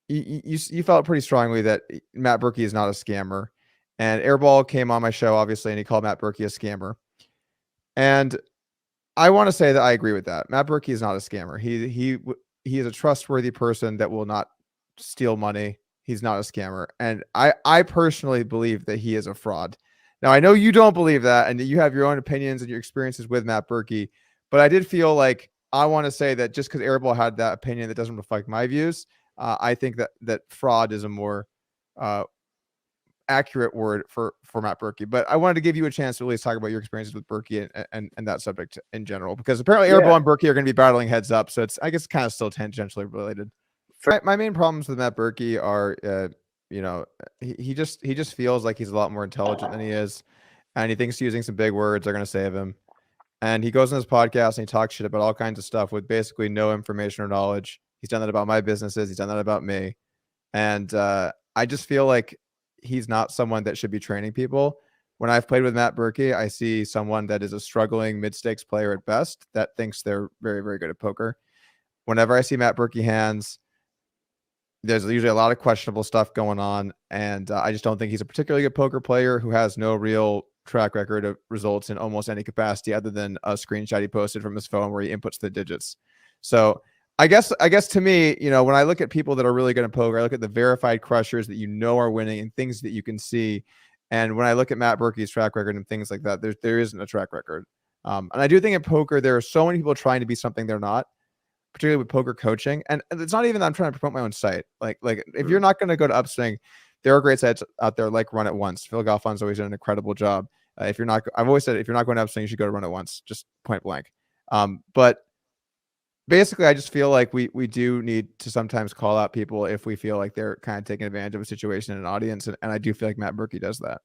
you felt pretty strongly that Matt Berkey is not a scammer, and Airball came on my show obviously, and he called Matt Berkey a scammer, and I want to say that I agree with that. Matt Berkey is not a scammer. He is a trustworthy person that will not steal money. He's not a scammer, and I personally believe that he is a fraud. Now I know you don't believe that, and that you have your own opinions and your experiences with Matt Berkey, but I did feel like I want to say that just because Airball had that opinion that doesn't reflect my views, I think that fraud is a more uh, accurate word for Matt Berkey. But I wanted to give you a chance to at least talk about your experiences with Berkey and that subject in general, because apparently Airball and Berkey are going to be battling heads up. So it's, I guess, kind of still tangentially related. My main problems with Matt Berkey are, he just feels like he's a lot more intelligent than he is, and he thinks using some big words are going to save him. And he goes on his podcast and he talks shit about all kinds of stuff with basically no information or knowledge. He's done that about my businesses. He's done that about me. And I just feel like he's not someone that should be training people. When I've played with Matt Berkey, I see someone that is a struggling mid-stakes player at best that thinks they're very, very good at poker. Whenever I see Matt Berkey hands, there's usually a lot of questionable stuff going on. And I just don't think he's a particularly good poker player who has no real track record of results in almost any capacity other than a screenshot he posted from his phone where he inputs the digits. So I guess to me, when I look at people that are really good at poker, I look at the verified crushers that are winning and things that you can see. And when I look at Matt Berkey's track record and things like that, there isn't a track record. And I do think in poker, there are so many people trying to be something they're not, particularly with poker coaching. And it's not even that I'm trying to promote my own site. Like if you're not going to go to Upswing, there are great sites out there like Run It Once. Phil Goffon's always done an incredible job. I've always said, if you're not going to Upswing, you should go to Run It Once, just point blank. But basically, I just feel like we do need to sometimes call out people if we feel like they're kind of taking advantage of a situation in an audience. And I do feel like Matt Berkey does that.